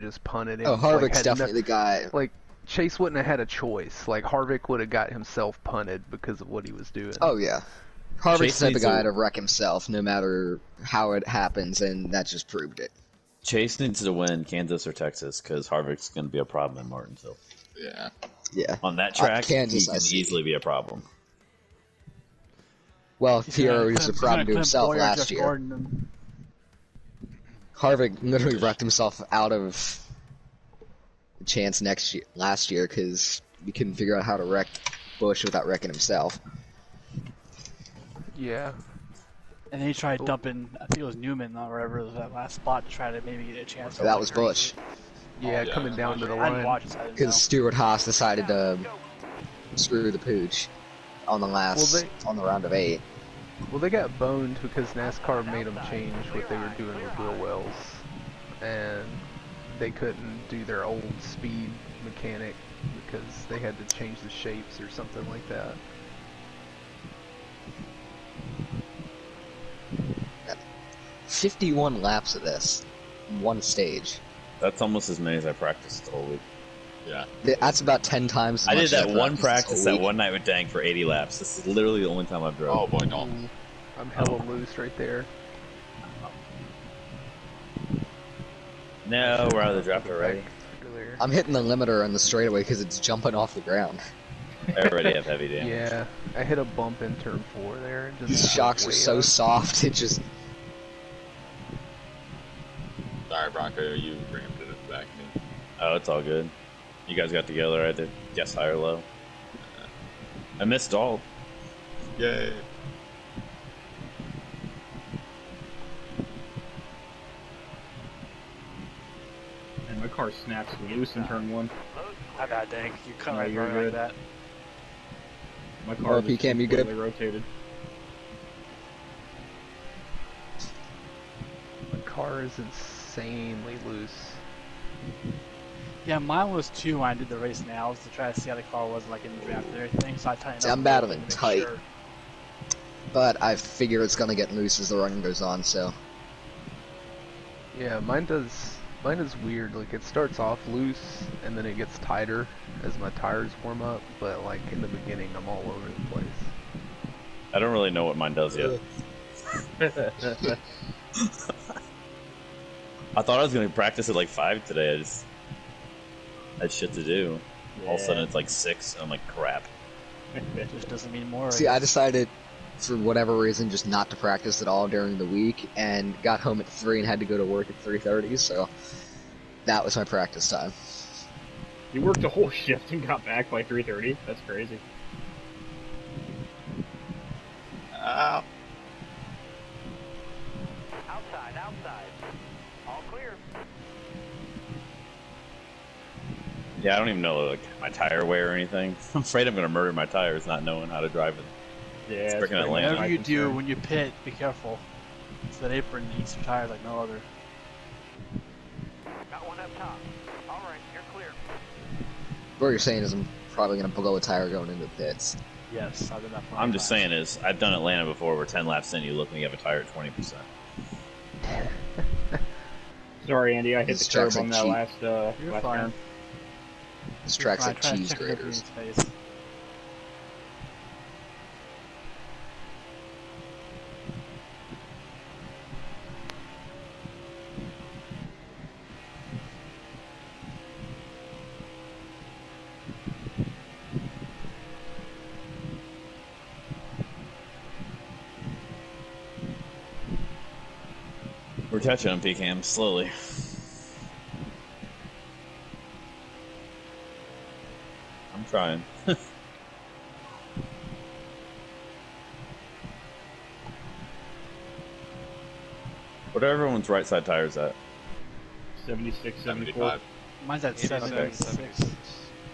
just punted him. Oh, Harvick's like, definitely the guy. Like, Chase wouldn't have had a choice. Like, Harvick would have got himself punted because of what he was doing. Oh, yeah. Harvick's the type of Chase guy needs to wreck himself no matter how it happens, and that just proved it. Chase needs to win Kansas or Texas because Harvick's going to be a problem in Martinsville. Yeah. Yeah. On that track, Kansas, he can easily be a problem. Well, Pierre was a problem to himself last year. Harvick literally wrecked himself out of the chance last year because he couldn't figure out how to wreck Busch without wrecking himself. Yeah. And then he tried dumping, I think it was Newman or whatever, that last spot to try to maybe get a chance. So that was Busch. Yeah, coming down to the I didn't line. watch it, so I didn't know. Because Stuart Haas decided to screw the pooch on the on the round of 8. Well, they got boned because NASCAR made them change what they were doing with wheel wells, and they couldn't do their old speed mechanic because they had to change the shapes or something like that. 51 laps of this, one stage. That's almost as many as I practiced the whole week. Yeah. That's about 10 times as I much did as that one practiced practice this that whole week. one night with Dank for 80 laps. This is literally the only time I've drove. Oh boy, no. I'm hella loose right there. No, we're out of the draft already. I'm hitting the limiter on the straightaway because it's jumping off the ground. I already have heavy damage. Yeah, I hit a bump in turn 4 there. And just These shocks are way so up. soft, it just... Sorry, Bronco, you ramped it back in. Oh, it's all good. You guys got together. I did guess high or low. I missed all. Yay. And my car snaps loose in turn 1. My bad, Dank. You cut No, my you're burn good. like that. My car RP Cam, you good? completely rotated. My car is insanely loose. Yeah, mine was 2 when I did the race now to try to see how the car was like in the draft and everything. So I tightened See, up I'm a little battling bit to make tight. sure. But I figure it's gonna get loose as the run goes on, so... Yeah, mine does. Mine is weird. Like, it starts off loose and then it gets tighter as my tires warm up. But like in the beginning, I'm all over the place. I don't really know what mine does yet. I thought I was going to practice at like 5 today. I had shit to do. All of a sudden it's like 6, and I'm like, crap. It just doesn't mean more. See, I decided, for whatever reason, just not to practice at all during the week, and got home at 3 and had to go to work at 3:30, so that was my practice time. You worked a whole shift and got back by 3:30? That's crazy. Ow. Outside. All clear. Yeah, I don't even know like my tire wear or anything. I'm afraid I'm going to murder my tires not knowing how to drive it. Yeah, It's that's freaking pretty Atlanta. much my Whatever you do concern. when you pit, be careful. So that apron eats your tires like no other. Got one up top. All right, you're clear. What you're saying is I'm probably gonna blow a tire going into the pits. Yes, I've done that. I'm just saying is, I've done Atlanta before where 10 laps in, you look and you have a tire at 20%. Sorry, Andy, I hit This the curb track's on like that cheap. last You're last fine. turn. This track's like Try to cheese check it up in graters. his face. We're touching on PCAM slowly. I'm trying. What are everyone's right side tires at? 76, 74. 75. Mine's at 76.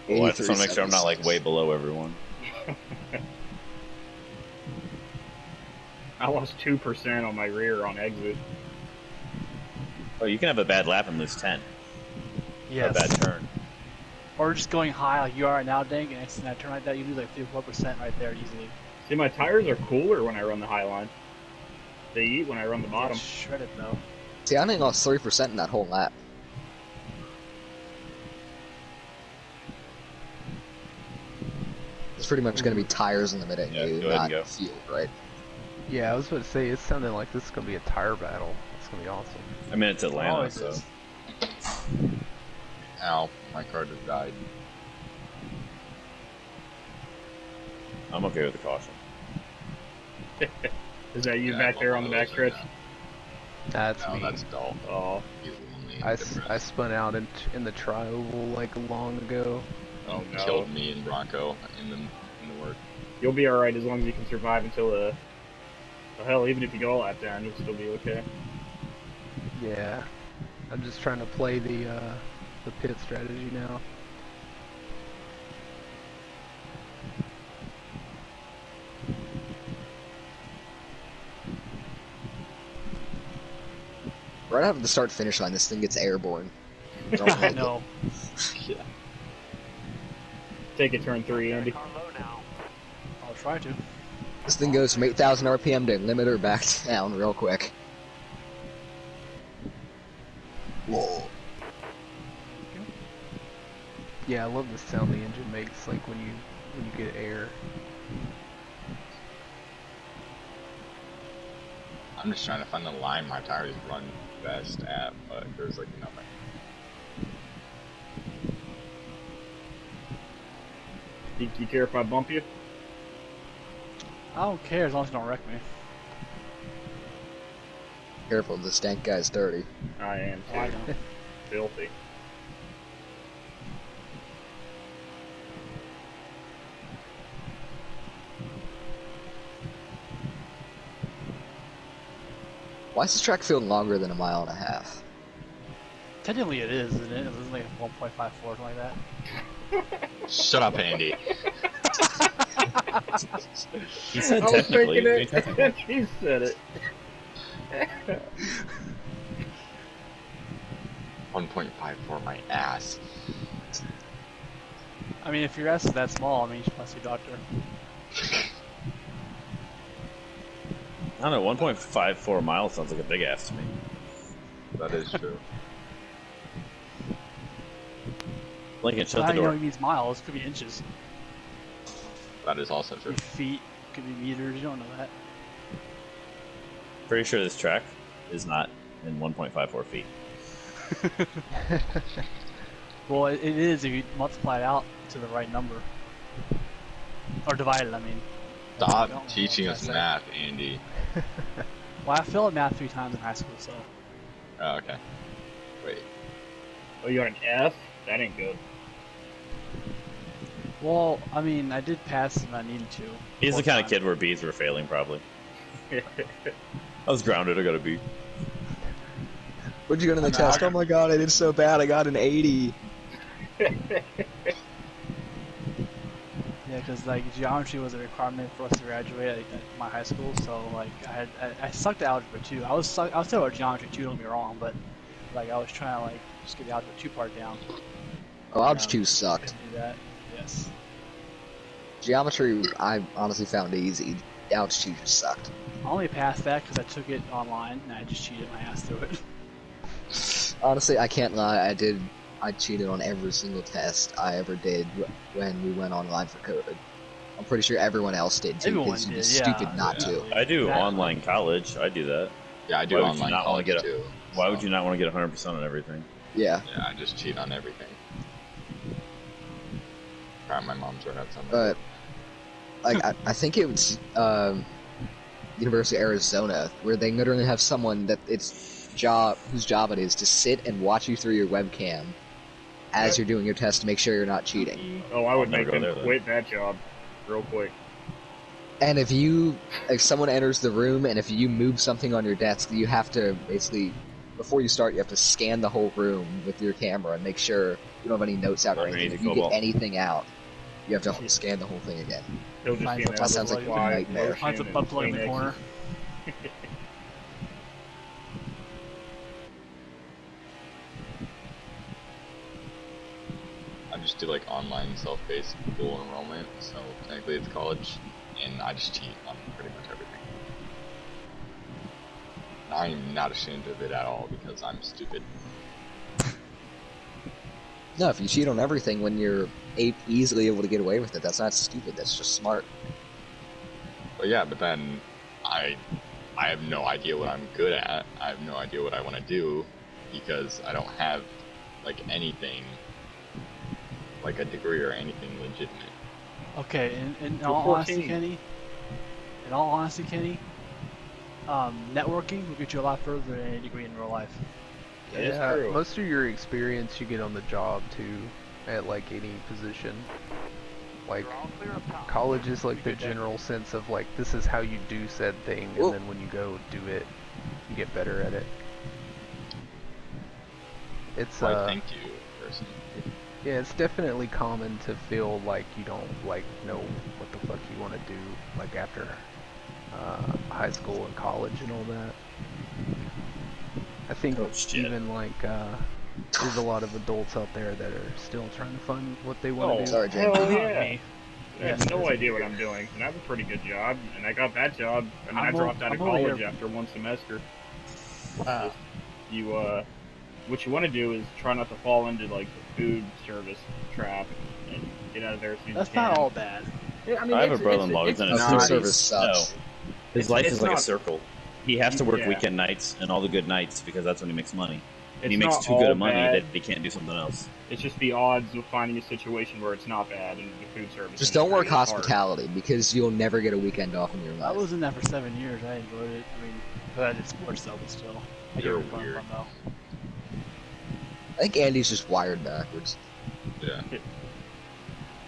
Well, I just want to 83, make sure I'm not like 76. way below everyone. I lost 2% on my rear on exit. Oh, you can have a bad lap and lose 10. Yes. A bad turn. Or just going high like you are right now, Dank, and next time I turn like that, you lose like 3-4% right there easily. See, my tires are cooler when I run the high line. They eat when I run the bottom. Shred it though. See, I only lost 3% in that whole lap. it's pretty much going to be tires in the middle, Yeah, you, go ahead not and go. fuel, right? Yeah, I was about to say, it sounded like this is going to be a tire battle. It's going to be awesome. I mean, it's It Atlanta, always so is. Ow, my car just died. I'm okay with the caution. Is that you Yeah, back I there want on the one of those backstretch? right now. That's No, me. that's Dolph. Oh, He's lonely and I depressed. spun out in the tri-oval like long ago. oh He no. killed me and Bronco in the work. You'll be alright as long as you can survive until well, hell, even if you go a lap down, you'll still be okay. Yeah, I'm just trying to play the pit strategy now. Right after the start-finish line, this thing gets airborne. I know. Yeah. Take it turn 3, Andy. Car low now. I'll try to. This thing goes from 8,000 RPM to limiter back down real quick. Whoa. Yeah, I love the sound the engine makes, like when you get air. I'm just trying to find the line my tires run best at, but there's like nothing. You care if I bump you? I don't care as long as you don't wreck me. Careful, the stank guy's dirty. I am Oh, I too. know. Filthy. Why is this track feeling longer than a mile and a half? Technically it is, isn't it? It's like 1.54 something like that. Shut up, Andy. He said I was technically. thinking Be it, technical. and he said it. 1.54 my ass. I mean, if your ass is that small, I mean, you should probably see a doctor. I don't know, 1.54 miles sounds like a big ass to me. That is true. Lincoln, shut How the do you know door. he means miles? Could be inches. That is also true. Could be feet. Could be meters. You don't know that. Pretty sure this track is not in 1.54 feet. Well, it is if you multiply it out to the right number. Or divide it, I mean. I don't Stop know teaching what us I said. math, Andy. Well, I failed math 3 times in high school, so. Oh, okay. Wait. Oh, you got an F? That ain't good. Well, I mean, I did pass and I needed to. He's the Four kind of times. kid where B's were failing, probably. I was grounded, I got a B. What'd you get on the test? Oh my god, I did so bad, I got an 80. Yeah, because like geometry was a requirement for us to graduate at my high school, so like I sucked at algebra too. I was still at geometry too. Don't get me wrong, but like I was trying to like just get the algebra 2 part down. Oh, Algebra 2 sucked. Couldn't do that. Yes. Geometry, I honestly found easy. Algebra 2 just sucked. I only passed that because I took it online and I just cheated my ass through it. Honestly, I can't lie, I cheated on every single test I ever did when we went online for COVID. I'm pretty sure everyone else did too, Everyone because you'd be did, stupid yeah. not to. I do Exactly. online college, I do that. Yeah, I do Why would you online not wanna college get a- too. Why so- would you not want to get 100% on everything? Yeah, Yeah, I just cheat on everything. Crap, my mom's right outside my but door. like I think it was University of Arizona where they literally have someone that whose job it is to sit and watch you through your webcam as you're doing your test to make sure you're not cheating. Oh, I would I'll never make go them there, then. quit that job real quick. And if someone enters the room and if you move something on your desk, you have to basically, before you start, you have to scan the whole room with your camera and make sure you don't have any notes out or anything. Underneath If you Cobalt. get anything out, you have to scan the whole thing again. He'll just Finds be in a there That sounds with like a supply, nightmare. lotion, Finds a and butt plug in the Kleenexes. corner. I just do like online self-paced dual enrollment, so technically it's college, and I just cheat on pretty much everything. I'm not ashamed of it at all because I'm stupid. No, if you cheat on everything when you're easily able to get away with it, that's not stupid. That's just smart. But yeah, but then I have no idea what I'm good at. I have no idea what I want to do because I don't have like anything, like a degree or anything legitimate. Okay, in You're all honesty, 14. Kenny. In all honesty, Kenny. Networking will get you a lot further than any degree in real life. That is Yeah, true. most of your experience you get on the job too, at like any position. Like You're all clear up top. college is like the general sense of like this is how you do said thing, and Whoa. then when you go do it, you get better at it. It's Why, thank you, person. yeah, it's definitely common to feel like you don't like know what the fuck you want to do like after high school and college and all that. I think Oh, shit. even like there's a lot of adults out there that are still trying to find what they want to Oh, do. Sorry, Jake. hell Not yeah. me. I have no idea what I'm doing, and I have a pretty good job, and I got that job. I mean, I I'm dropped out of over college here. after one semester. Wow. You, what you want to do is try not to fall into, like, the food service trap and get out of there as soon as That's you can. not all bad. Yeah, I mean, I have a it's- brother-in-law it's who's in a Food not- service sucks. No. His It's- life it's is like not- a circle. He has to work Yeah. weekend nights and all the good nights because that's when he makes money. And he it's makes not too good all of money bad. that he can't do something else. It's just the odds of finding a situation where it's not bad in the food service. Just don't industry work is hard. hospitality because you'll never get a weekend off in your I life. was in that for 7 years. I enjoyed it. I mean, but I did sports though, but still. I You're get weird. fun though. I think Andy's just wired backwards. Yeah,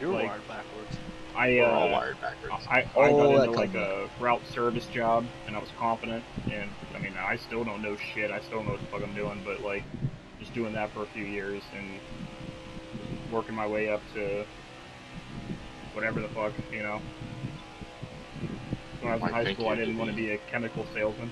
You're Like- wired backwards. I, we're all wired backwards. I Oh, got that into like comes a route service job, and I was confident. And I mean, I still don't know shit. I still don't know what the fuck I'm doing, but like, just doing that for a few years and working my way up to whatever the fuck, you know. When I was in Why, high thank school, I you, didn't want to Vivi. be a chemical salesman.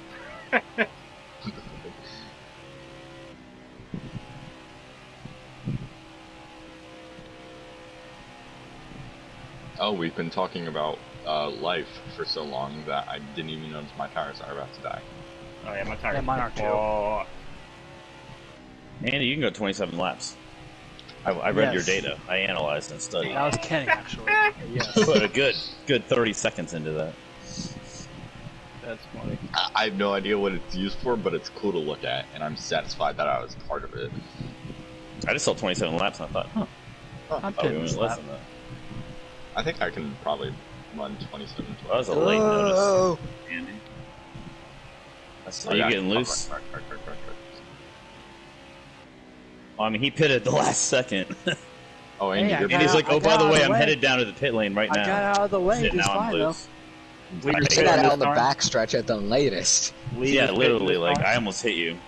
Oh, we've been talking about life for so long that I didn't even notice my tires are about to die. Oh yeah, my tires. Yeah, mine are too. Oh, Andy, you can go 27 laps. I read your Yes. data. I analyzed and studied. That was Kenny actually. Yes. Put a good 30 seconds into that. that's funny. I have no idea what it's used for, but it's cool to look at, and I'm satisfied that I was part of it. I just saw 27 laps and I thought, huh, I'm oh, we kidding. went less than that. I think I can probably run 27. That was a late notice, Oh, Andy. Oh, Are you yeah. getting loose? Right. I mean, he pitted at the last second. Oh, Andy, Hey, I you're got And he's like, I oh, got by the out way, of I'm the way. headed down to the pit lane right now. I got out of the way. Shit, Just now I'm fine though. loose. Leave your they spin got this out on the time? backstretch at the latest. Leave Yeah, your spin literally, this like, time? I almost hit you.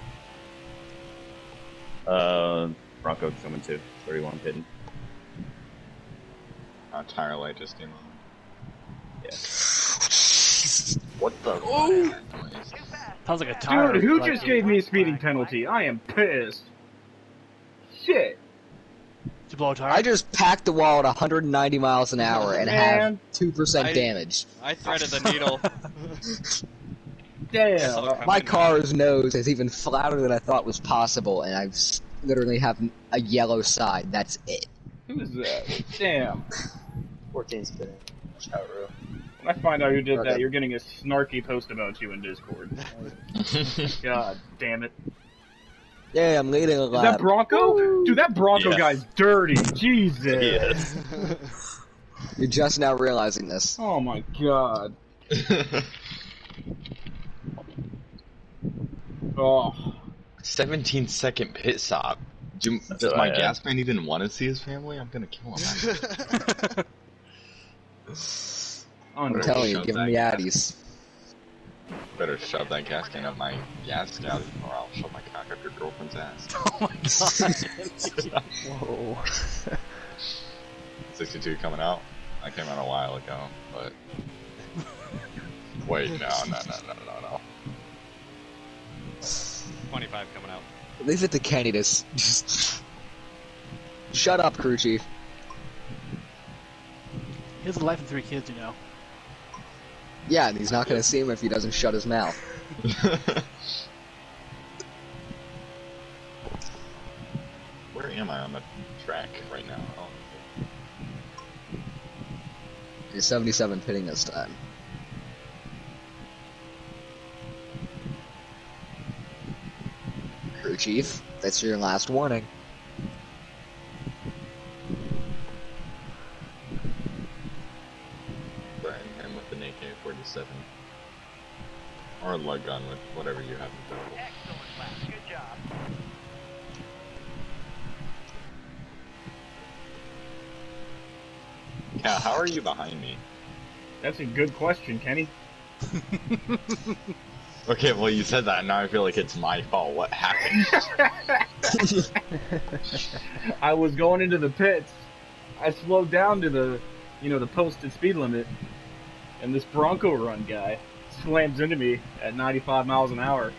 Bronco coming too. 31 pitting. tire light just came on. Yeah. What the? Oh! Sounds like a tire. Dude, who like, just gave me a speeding penalty? I am pissed. Shit. Did you blow a tire? I just packed the wall at 190 miles an hour and have Man. 2% damage. I threaded the needle. Damn. My car's nose is even flatter than I thought was possible, and I literally have a yellow side. That's it. Who is that? Damn. 14 spinning. When I find out who did Okay. that, you're getting a snarky post about you in Discord. God damn it. Yeah, I'm leading a Is lap. that Bronco? Dude, that Bronco Yeah. guy's dirty. Jesus. Yes. You're just now realizing this. Oh my god. Oh. 17-second pit stop. That's Does what my I had. gas man even want to see his family? I'm gonna kill him. I'm telling you, Shove give that me gas. addies. Better shove that gas can up my gas scout, or I'll shove my cock up your girlfriend's ass. Oh my god. Whoa. 62 coming out. I came out a while ago, but wait, no. 25 coming out. Leave it to Kenny to just... Shut up, crew chief. He has a wife and 3 kids, you know. Yeah, and he's not gonna see him if he doesn't shut his mouth. Where Where am I on the track right now? Oh, You're 77 pitting this time. Crew chief, that's your last warning. burn him with an AK-47. Or a lug gun with whatever you have available. Excellent lap. Good job. Yeah, how are you behind me? That's a good question, Kenny. Okay, well you said that, and now I feel like it's my fault. What happened? I was going into the pits. I slowed down to the, the posted speed limit, and this Bronco run guy slams into me at 95 miles an hour.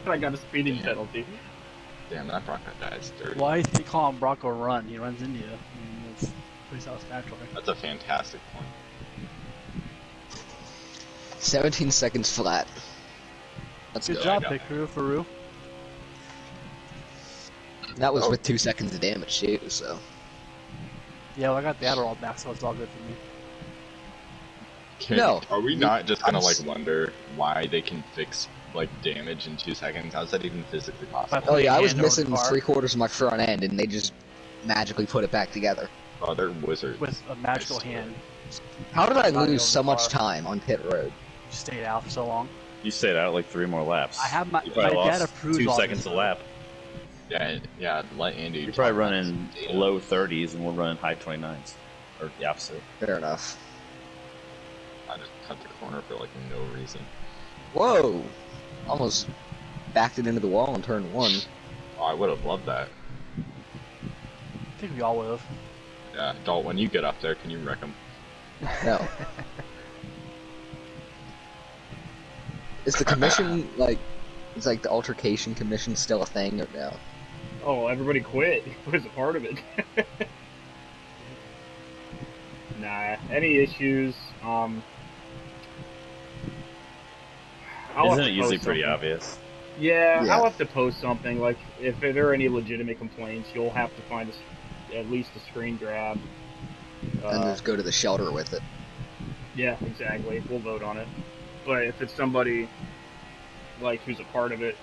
I got a speeding penalty. Damn, that Bronco guy's dirty. Why do you call him Bronco Run? He runs into you. I mean, that's pretty self-natural. That's a fantastic point. 17 seconds flat. Let's Good go. job, I got Pickaroo, Faru. That was Oh. with 2 seconds of damage too, so. Yeah, well, I got the Adderall back, so it's all good for me. No. Are we not just gonna like wonder why they can fix like damage in 2 seconds? How's that even physically possible? Oh yeah, I was Hand over the missing car. 3/4 of my front end, and they just magically put it back together. Oh, they're wizards. With a magical I swear. hand. How did I Body lose over so the much car. time on pit road? You stayed out for so long. You stayed out like 3 more laps. I have my You probably dad lost approves 2 all seconds this a lap. Yeah, let Andy. You're talk probably about running this data. low 30s, and we're running high 29s, or the opposite. Fair enough. I just cut the corner for like no reason. Whoa! Almost backed it into the wall in turn 1. Oh, I would have loved that. I think we all would have. Yeah, Dalt, when you get up there, can you wreck him? No. Is the commission like? Is like the altercation commission still a thing or no? Oh, everybody quit. It was a part of it. Nah, any issues? I'll have Isn't to it usually post pretty something. obvious? Yeah, Yeah. I'll have to post something. Like, if there are any legitimate complaints, you'll have to find at least a screen grab. And just go to the shelter with it. Yeah, exactly. We'll vote on it. But if it's somebody like who's a part of it,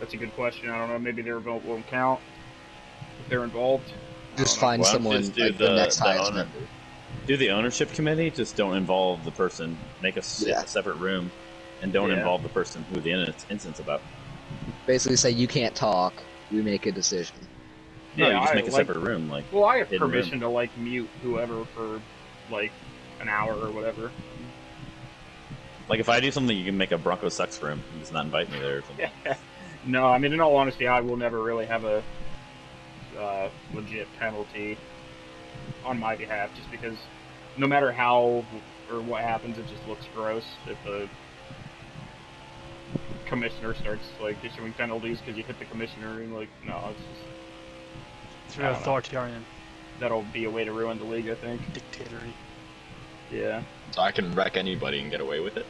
that's a good question. I don't know. Maybe their vote won't count if they're involved. Just I don't know. find Why don't you someone just do like the next the highest owner? member. Do the ownership committee, just don't involve the person. Make a Yeah. separate room, and don't Yeah. involve the person who the incident's about. Basically, say you can't talk. We make a decision. No, you just I make a like- separate room. Like, Well, I have hidden permission to like mute whoever for like an hour or whatever. if I do something, you can make a Bronco Sucks room and just not invite me there or something. No, I mean, in all honesty, I will never really have a legit penalty on my behalf, just because no matter how or what happens, it just looks gross if the commissioner starts like issuing penalties because you hit the commissioner and like, no, it's just, It's I very don't know. authoritarian, that'll be a way to ruin the league, I think. dictatory. Yeah. So I can wreck anybody and get away with it?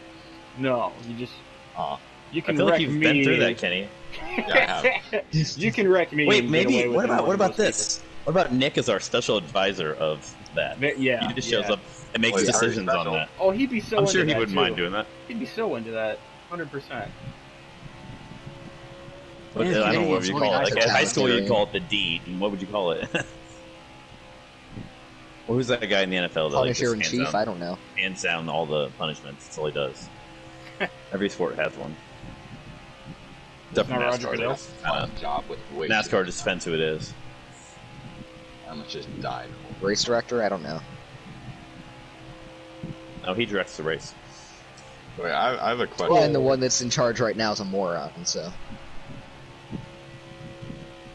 No, you just Aw. you I can feel wreck like you've me. been through that, Kenny. Yeah, I have. You can wreck me. Wait, and get away maybe. with What it more about than most this? What about Nick as our special advisor of that? people. Yeah. He just yeah. shows up and makes Well, he's already decisions on special. that. Oh, he'd be so. I'm into sure he that, wouldn't too. mind doing that. He'd be so into that. 100%. But Yeah, I don't know Kenny what is you really call it. nice Like at at high school, talent you'd call it the deed. And what would you call it? Well, who's that guy in the NFL that like, Punisher in just chief. I don't know. hands down all the punishments? That's all he does. Every sport has one. Except for not Roger NASCAR. Goodell. though. Fun job with way too NASCAR much just depends who it is. I almost just died. Race director. I don't know. No, he directs the race. Wait, I have a question. Well, and the one that's in charge right now is a moron. So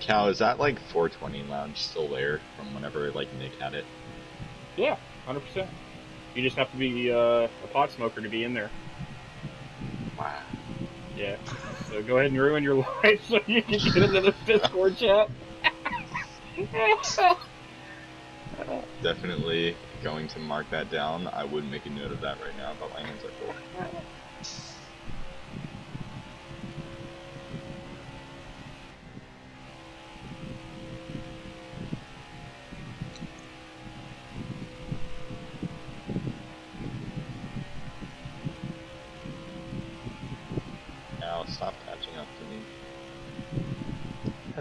Cal, is that like 420 lounge still there from whenever like Nick had it? Yeah, 100%. You just have to be a pot smoker to be in there. Wow. Yeah. So go ahead and ruin your life so you can get into the Discord chat. Definitely going to mark that down. I would make a note of that right now, but my hands are full.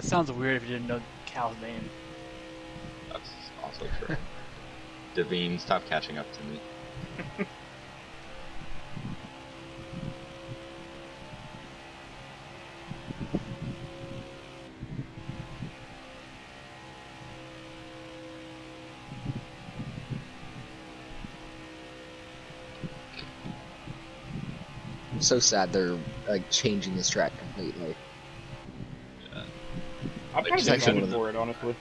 sounds weird if you didn't know Cal's name. That's also true. Devine, stop catching up to me. I'm so sad they're like changing this track completely. I'm kind of It's actually excited one of the- for it, honestly.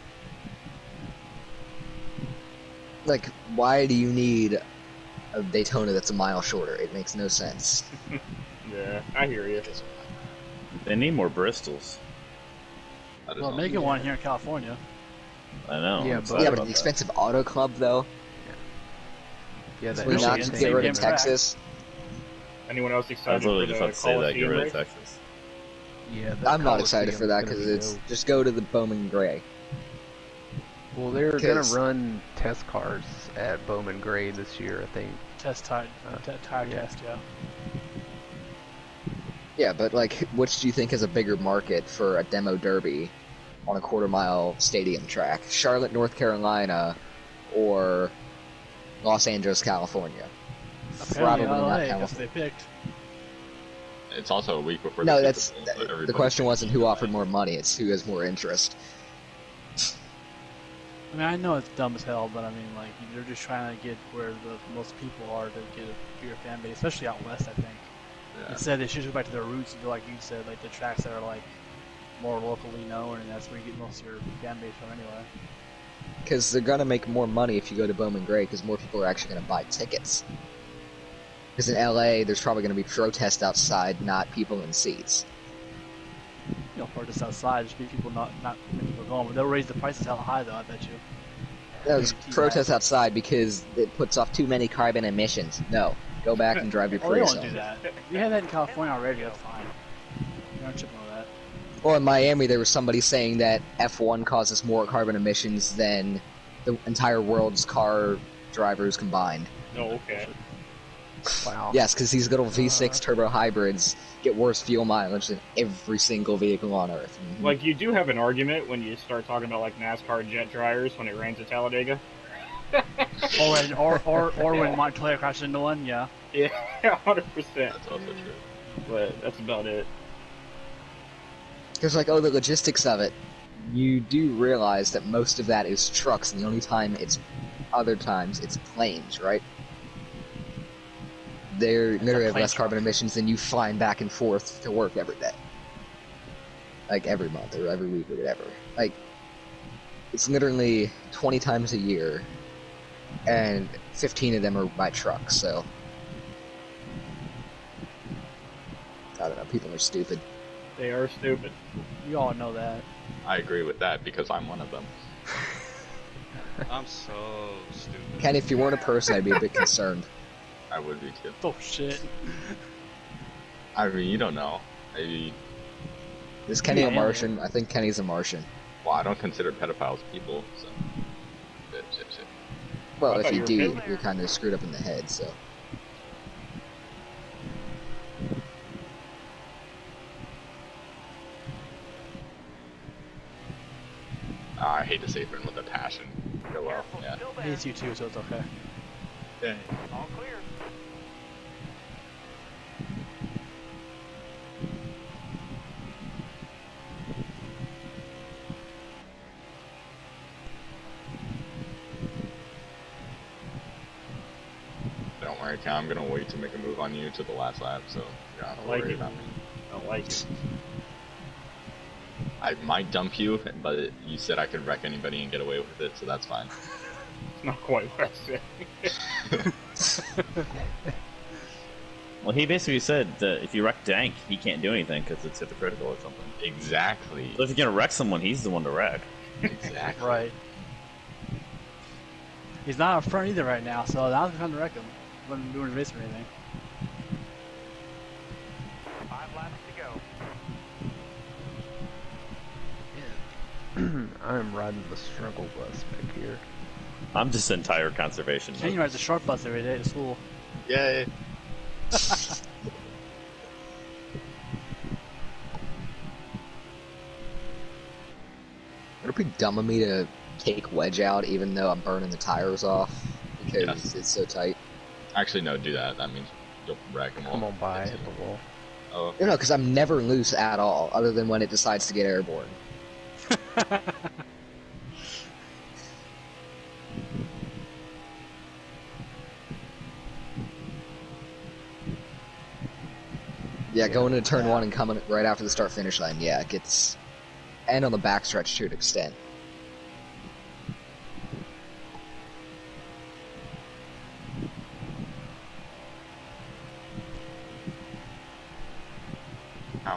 Like, why do you need a Daytona that's a mile shorter? It makes no sense. Yeah, I hear you. They need more Bristols. That is Well, all. making one here in California. I know. Yeah, I'm but- sorry Yeah, about but the that. expensive auto club though. Yeah, that We're not Michigan, to Michigan get rid same of track. Texas. Anyone else I excited was for literally the just about to say that. Get Coliseum rid race? of Texas. Yeah, the I'm not excited for that Coliseum's because gonna it's be dope. just go to the Bowman Gray. Well, they're gonna 'Cause- run test cars at Bowman Gray this year, I think. Test tire, tire yeah. test, yeah. Yeah, but like, which do you think is a bigger market for a demo derby on a quarter-mile stadium track? Charlotte, North Carolina, or Los Angeles, California? Apparently Probably LA, not that's what California. they picked. It's also a week before No, the that's Super Bowl, so the everybody's question gonna wasn't be who offered delayed. more money; it's who has more interest. I mean, I know it's dumb as hell, but I mean, like, they're just trying to get where the most people are to get a bigger fan base, especially out west, I think. Yeah. Instead, they should go back to their roots and do, like you said, like the tracks that are, like, more locally known, and that's where you get most of your fan base from anyway. Because they're gonna make more money if you go to Bowman Gray, because more people are actually gonna buy tickets. Because in LA, there's probably gonna be protests outside, not people in seats. You know, or just outside, just be people not many people going, but they'll raise the prices hella high, though, I bet you. No, there's T-Mac. protests outside because it puts off too many carbon emissions. No, go back and drive your Oh, they Prius don't do home. that. We had that in California already, that's fine. You're not tripping on that. Well, in Miami, there was somebody saying that F1 causes more carbon emissions than the entire world's car drivers combined. Oh, okay. Wow. Yes, because these little V6 turbo hybrids get worse fuel mileage than every single vehicle on Earth. Mhm. Like, you do have an argument when you start talking about, like, NASCAR jet dryers when it rains at Talladega. Or when Montoya crashed into one, yeah. Yeah, 100%. That's also true. But that's about it. Because, like, oh, the logistics of it. You do realize that most of that is trucks, and the only time other times, it's planes, right? They're literally have plane less carbon truck. emissions than you flying back and forth to work every day. Like, every month, or every week, or whatever. Like, it's literally 20 times a year, and 15 of them are by truck, so... I don't know, people are stupid. They are stupid. We all know that. I agree with that because I'm one of them. I'm so stupid. Ken, if you weren't a person, I'd be a bit concerned. I would be too. Oh, shit. I mean, you don't know. Maybe. Is Kenny Yeah, a Martian? I think Kenny's a Martian. Well, I don't consider pedophiles people, so. Shit. Well, I if thought you you were do, Hitler. you're kind of screwed up in the head, so... I hate to say friend with a passion. Go well. Careful, Yeah. still He there. hates you too, so it's okay. All clear. Don't worry, Cal. I'm gonna wait to make a move on you to the last lap, so you don't have to I like worry it. about me. I like it. I might dump you, but you said I could wreck anybody and get away with it, so that's fine. It's not quite what I said. Well, he basically said that if you wreck Dank, he can't do anything because it's hypocritical or something. Exactly. So if you're gonna wreck someone, he's the one to wreck. Exactly. Right. He's not up front either right now, so now's the time to wreck him. Wasn't doing a race or anything. 5 laps to go. I'm riding the struggle bus back here. I'm just in tire conservation. Kenny rides a short bus every day to school. Yay. Would it be dumb of me to take wedge out even though I'm burning the tires off because it's so tight? Actually, no, do that. That means you'll wreck them all. Come on by, hit the wall. Oh, No, because I'm never loose at all, other than when it decides to get airborne. Yeah, going into turn 1 and coming right after the start-finish line, yeah, it gets... And on the backstretch to an extent.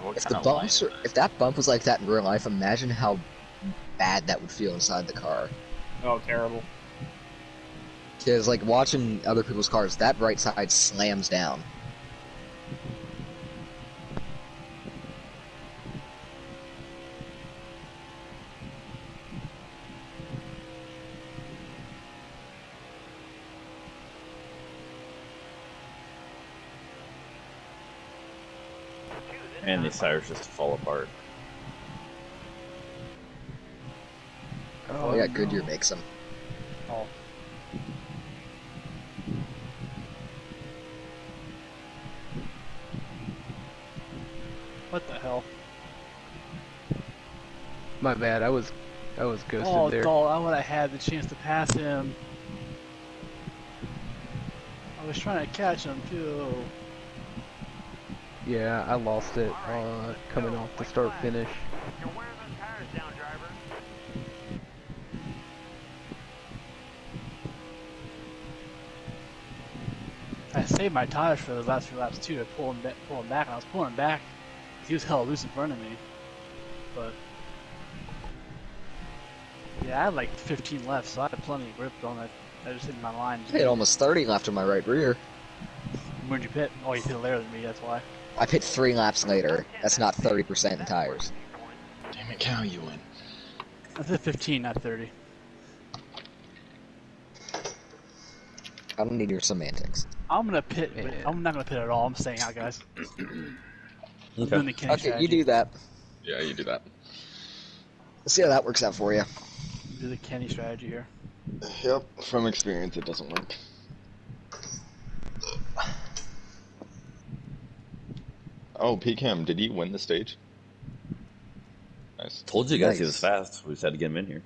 what If kind the of bumps, line are, is if that bump was like that in real life, imagine how bad that would feel inside the car. Oh, terrible. Because, like, watching other people's cars, that right side slams down. And these tires just fall apart. Oh, yeah, Goodyear makes them. Oh. What the hell? My bad. I was ghosted Oh, there. Dol, I would have had the chance to pass him. I was trying to catch him too. Yeah, I lost it coming off the start finish. You're wearing those tires down, driver. I saved my tires for the last few laps too to pull him back. And I was pulling him back. He was hella loose in front of me. But yeah, I had like 15 left, so I had plenty of grip on it. I just hit my line. I had almost 30 left on my right rear. Where'd you pit? Oh, you hit later than me, that's why. I pit 3 laps later. That's not 30% in tires. Damn it, Cal, you win. I did 15, not 30. I don't need your semantics. I'm gonna pit, but Man. I'm not gonna pit at all. I'm staying out, guys. I'm Okay. doing the Kenny Okay, strategy. you do that. Yeah, you do that. Let's see how that works out for you. Do the Kenny strategy here. Yep, from experience, it doesn't work. Oh, PCAM, did he win the stage? Nice. Told you guys he Nice. was fast. We just had to get him in here.